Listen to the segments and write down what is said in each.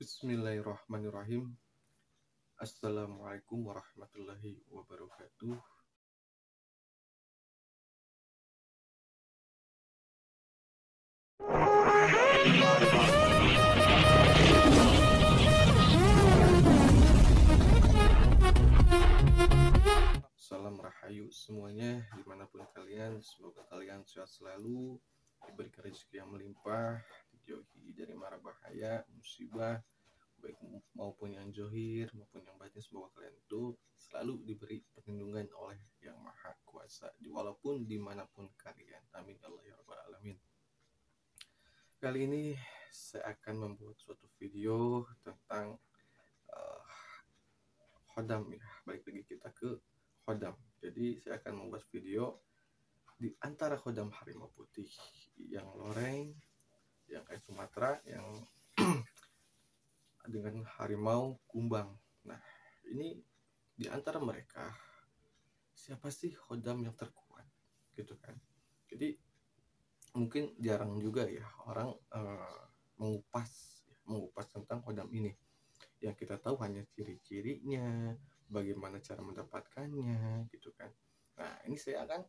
Bismillahirrahmanirrahim. Assalamualaikum warahmatullahi wabarakatuh. Salam rahayu semuanya dimanapun kalian. Semoga kalian sehat selalu, diberikan rezeki yang melimpah, dijauhi dari mara bahaya, musibah, baik maupun yang johir maupun yang batin. Semoga kalian itu selalu diberi perlindungan oleh yang maha kuasa walaupun dimanapun kalian. Amin Allah ya rabbal alamin. Kali ini saya akan membuat suatu video tentang khodam ya. Balik lagi kita ke khodam. Jadi saya akan membuat video di antara khodam harimau putih yang loreng, yang kayak Sumatera, yang dengan harimau kumbang. Nah, ini di antara mereka siapa sih khodam yang terkuat gitu kan. Jadi mungkin jarang juga ya orang mengupas tentang khodam ini. Yang kita tahu hanya ciri-cirinya, bagaimana cara mendapatkannya gitu kan. Nah, ini saya akan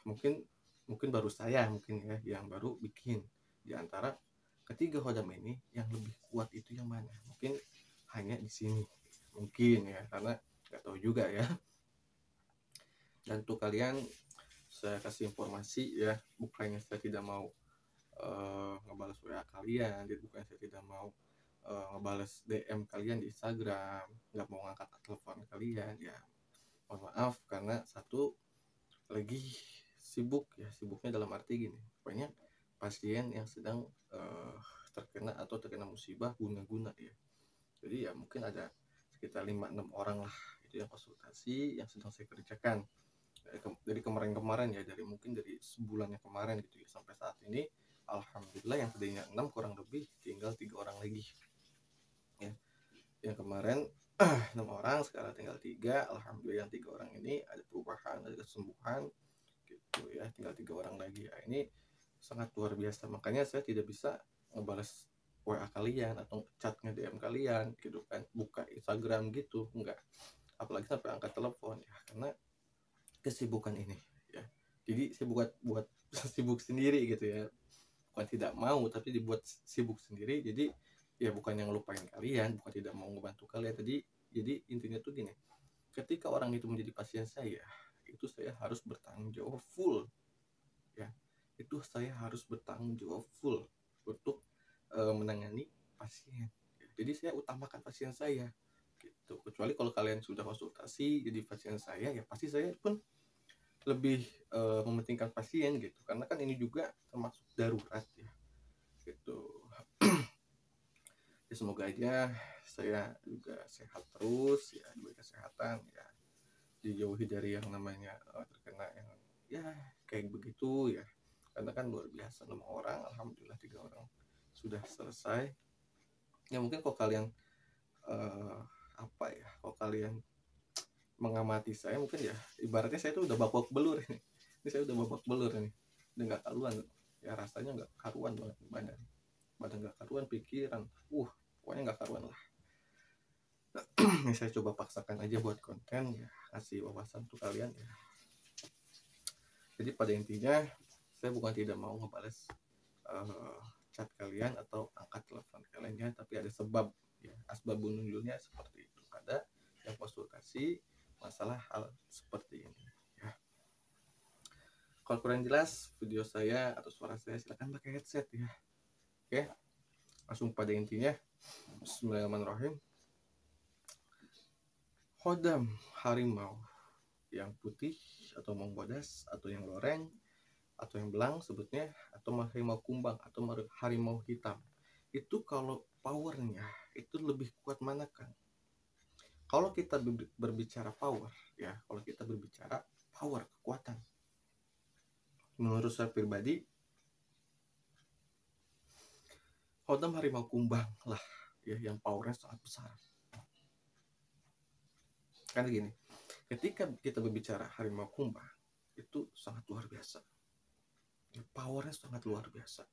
mungkin baru saya mungkin ya yang baru bikin di antara ketiga khodam ini yang lebih kuat itu yang mana. Mungkin hanya di sini mungkin ya, karena nggak tahu juga ya. Dan untuk kalian saya kasih informasi ya, bukannya saya tidak mau ngebalas WA kalian, jadi bukannya saya tidak mau ngebales DM kalian di Instagram, nggak mau ngangkat telepon kalian ya. Mohon maaf karena satu lagi sibuk ya, sibuknya dalam arti gini, banyak pasien yang sedang terkena musibah guna-guna ya. Jadi ya mungkin ada sekitar 5-6 orang lah itu yang konsultasi yang sedang saya kerjakan dari kemarin-kemarin ya, mungkin dari sebulan yang kemarin gitu ya, sampai saat ini alhamdulillah yang tadinya 6 kurang lebih tinggal 3 orang lagi ya. Yang kemarin 6 orang sekarang tinggal 3. Alhamdulillah yang 3 orang ini ada perubahan, ada kesembuhan gitu ya, tinggal 3 orang lagi ya. Ini sangat luar biasa, makanya saya tidak bisa ngebales WA kalian atau chatnya DM kalian gitu kan, buka Instagram gitu enggak, apalagi sampai angkat telepon ya, karena kesibukan ini ya. Jadi saya buat sibuk sendiri gitu ya, bukan tidak mau tapi dibuat sibuk sendiri. Jadi ya bukan yang lupain kalian, bukan tidak mau ngebantu kalian tadi. Jadi intinya tuh gini, ketika orang itu menjadi pasien saya, itu saya harus bertanggung jawab full ya. Itu saya harus bertanggung jawab full untuk menangani pasien. Jadi saya utamakan pasien saya gitu. Kecuali kalau kalian sudah konsultasi jadi pasien saya, ya pasti saya pun lebih mementingkan pasien gitu, karena kan ini juga termasuk darurat ya gitu. Ya, semoga aja saya juga sehat terus ya, diberi kesehatan ya, dijauhi dari yang namanya terkena yang ya kayak begitu ya, karena kan luar biasa 6 orang, alhamdulillah 3 orang sudah selesai. Ya mungkin kalau kalian kalau kalian mengamati saya, mungkin ya ibaratnya saya tuh udah babak belur ini. Saya udah babak belur ini, udah nggak karuan ya, rasanya nggak karuan banget badan nggak karuan, pikiran pokoknya nggak karuan lah. Ini saya coba paksakan aja buat konten ya, kasih wawasan untuk kalian ya. Jadi pada intinya saya bukan tidak mau ngebales chat kalian atau angkat telepon kalian ya, tapi ada sebab ya, asbabun nuzulnya seperti itu. Ada yang konsultasi masalah hal seperti ini ya. Kalau kurang jelas video saya atau suara saya, silahkan pakai headset ya. Oke, langsung pada intinya. Bismillahirrahmanirrahim. Khodam harimau yang putih atau mengbodas atau yang loreng atau yang belang sebutnya, atau harimau kumbang atau harimau hitam, itu kalau powernya itu lebih kuat mana kan? Kalau kita berbicara power ya, kalau kita berbicara power, kekuatan, menurut saya pribadi khodam harimau kumbang lah ya yang powernya sangat besar. Karena gini, ketika kita berbicara harimau kumbang itu sangat luar biasa ya, powernya sangat luar biasa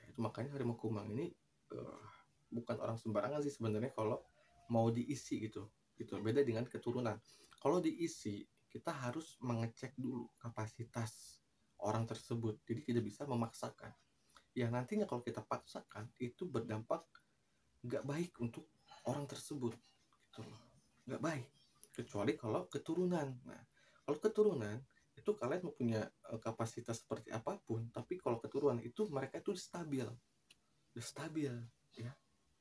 ya, itu makanya harimau kumbang ini bukan orang sembarangan sih sebenarnya kalau mau diisi gitu. Beda dengan keturunan. Kalau diisi, kita harus mengecek dulu kapasitas orang tersebut. Jadi tidak bisa memaksakan. Ya nantinya kalau kita paksakan itu berdampak nggak baik untuk orang tersebut gitu loh, nggak baik. Kecuali kalau keturunan. Nah, kalau keturunan itu kalian mempunyai kapasitas seperti apapun, tapi kalau keturunan itu mereka itu stabil, ya,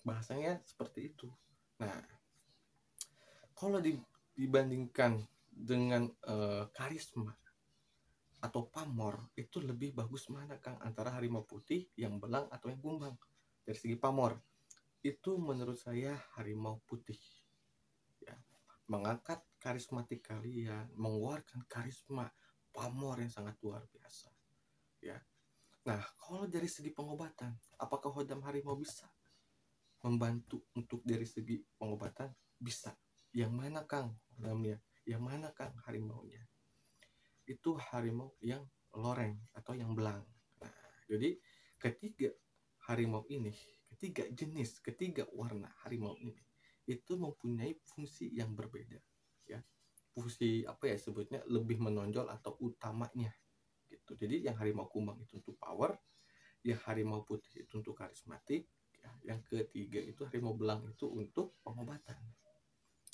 bahasanya seperti itu. Nah, kalau dibandingkan dengan karisma atau pamor, itu lebih bagus mana Kang antara harimau putih yang belang atau yang kumbang? Dari segi pamor itu menurut saya harimau putih, ya, mengangkat karismatik kalian, mengeluarkan karisma pamor yang sangat luar biasa, ya. Nah, kalau dari segi pengobatan, apakah hodam harimau bisa membantu untuk dari segi pengobatan? Bisa. Yang mana Kang hodamnya? Yang mana Kang harimaunya? Itu harimau yang loreng atau yang belang. Nah, jadi ketiga harimau ini, ketiga warna harimau ini itu mempunyai fungsi yang berbeda, ya. Fungsi apa ya sebutnya, lebih menonjol atau utamanya gitu. Jadi yang harimau kumbang itu untuk power, yang harimau putih itu untuk karismatik, ya. Yang ketiga itu harimau belang itu untuk pengobatan.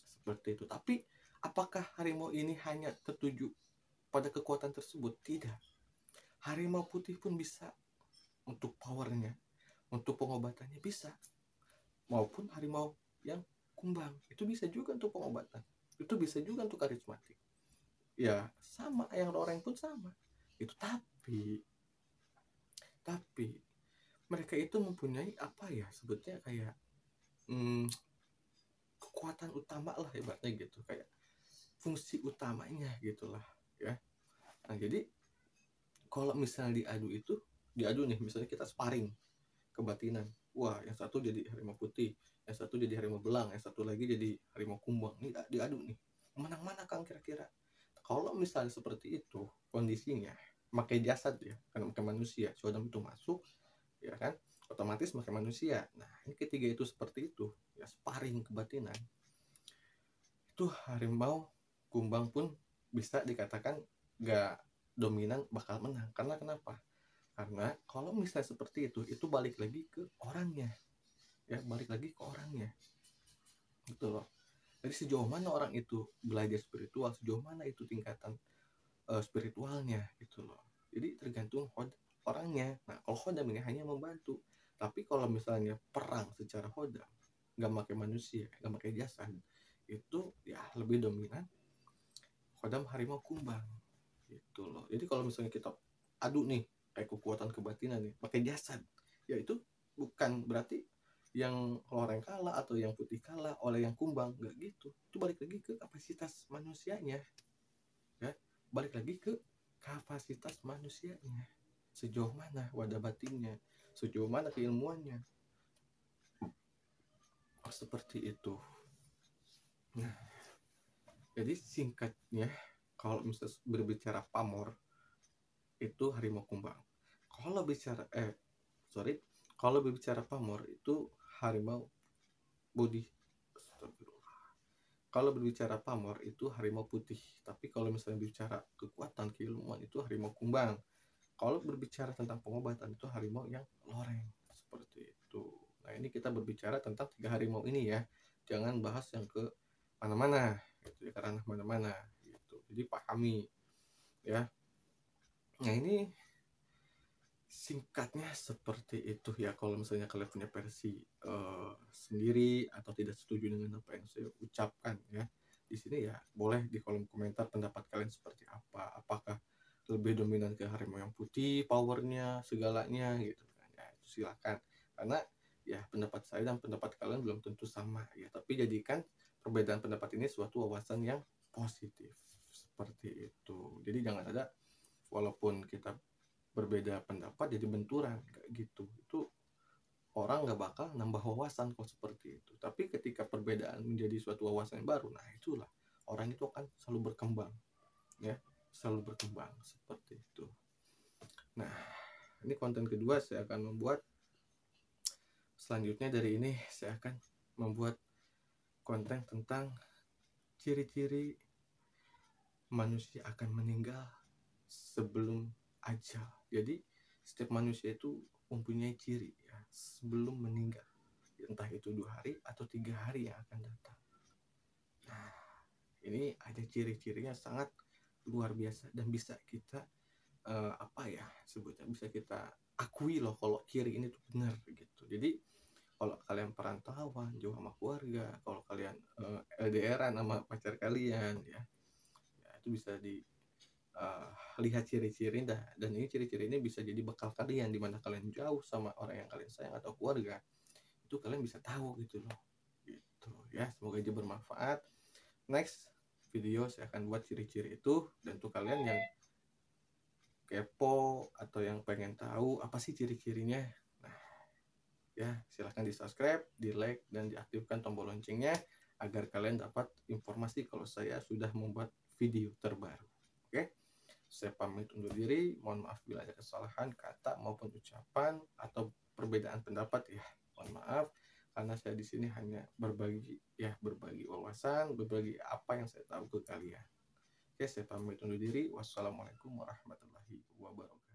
Seperti itu. Tapi apakah harimau ini hanya tertuju pada kekuatan tersebut? Tidak. Harimau putih pun bisa untuk powernya, untuk pengobatannya bisa. Maupun harimau yang kumbang itu bisa juga untuk pengobatan, itu bisa juga untuk karismatik, ya. Sama yang loreng pun sama itu. Tapi mereka itu mempunyai apa ya sebutnya, kayak kekuatan utama lah ibaratnya gitu, kayak fungsi utamanya gitulah, ya. Nah, jadi kalau misalnya diadu nih, misalnya kita sparring kebatinan, wah yang satu jadi harimau putih, yang satu jadi harimau belang, yang satu lagi jadi harimau kumbang, ini diadu nih, menang mana Kang kira-kira? Kalau misalnya seperti itu kondisinya, pakai jasad ya, kan pakai manusia, Sodom itu masuk, ya kan, otomatis pakai manusia. Nah, ini ketiga itu seperti itu, ya, sparring kebatinan, itu harimau kumbang pun bisa dikatakan gak dominan bakal menang. Karena kenapa? Karena kalau misalnya seperti itu balik lagi ke orangnya, ya, balik lagi ke orangnya gitu loh. Jadi sejauh mana orang itu belajar spiritual, sejauh mana itu tingkatan spiritualnya gitu loh. Jadi tergantung orangnya. Nah, kalau hodam ini hanya membantu, tapi kalau misalnya perang secara hodam, nggak pakai manusia, nggak pakai jasad, itu ya lebih dominan hodam harimau kumbang gitu loh. Jadi kalau misalnya kita adu nih kayak kekuatan kebatinan nih pakai jasad, ya itu bukan berarti yang loreng kalah atau yang putih kalah oleh yang kumbang, nggak gitu. Itu balik lagi ke kapasitas manusianya, ya, balik lagi ke kapasitas manusianya, sejauh mana wadah batinnya, sejauh mana keilmuannya, seperti itu. Nah, jadi singkatnya, kalau misalnya berbicara pamor itu harimau kumbang. Kalau bicara kalau berbicara pamor itu harimau budi. Kalau berbicara pamor itu harimau putih. Tapi kalau misalnya bicara kekuatan keilmuan itu harimau kumbang. Kalau berbicara tentang pengobatan itu harimau yang loreng, seperti itu. Nah, ini kita berbicara tentang tiga harimau ini ya. Jangan bahas yang ke mana-mana gitu ya, karena mana-mana gitu. Jadi pahami ya. Nah, ini singkatnya seperti itu ya. Kalau misalnya kalian punya versi sendiri atau tidak setuju dengan apa yang saya ucapkan ya di sini, ya boleh di kolom komentar pendapat kalian seperti apa. Apakah lebih dominan ke harimau yang putih powernya segalanya gitu kan, ya itu silakan. Karena ya pendapat saya dan pendapat kalian belum tentu sama ya, tapi jadikan perbedaan pendapat ini suatu wawasan yang positif, seperti itu. Jadi jangan ada walaupun kita berbeda pendapat jadi benturan kayak gitu. Itu orang nggak bakal nambah wawasan kalau seperti itu. Tapi ketika perbedaan menjadi suatu wawasan yang baru, nah itulah orang itu akan selalu berkembang, ya, selalu berkembang seperti itu. Nah, ini konten kedua saya akan membuat Selanjutnya dari ini saya akan membuat konten tentang ciri-ciri manusia akan meninggal sebelum ajal. Jadi setiap manusia itu mempunyai ciri ya sebelum meninggal, entah itu 2 hari atau 3 hari yang akan datang. Nah, ini ada ciri-cirinya sangat luar biasa dan bisa kita apa ya sebutnya, bisa kita akui loh kalau ciri ini tuh benar gitu. Jadi kalau kalian perantauan jauh sama keluarga, kalau kalian LDRan sama pacar kalian ya, ya itu bisa di lihat ciri-ciri dan ini ciri-ciri ini bisa jadi bekal kalian di mana kalian jauh sama orang yang kalian sayang atau keluarga, itu kalian bisa tahu gitu loh gitu ya. Semoga aja bermanfaat. Next video saya akan buat ciri-ciri itu, dan untuk kalian yang kepo atau yang pengen tahu apa sih ciri-cirinya, nah ya silahkan di subscribe, di like, dan diaktifkan tombol loncengnya agar kalian dapat informasi kalau saya sudah membuat video terbaru. Oke, saya pamit undur diri. Mohon maaf bila ada kesalahan kata maupun ucapan atau perbedaan pendapat ya. Mohon maaf karena saya di sini hanya berbagi wawasan, berbagi apa yang saya tahu ke kalian. Oke, saya pamit undur diri. Wassalamualaikum warahmatullahi wabarakatuh.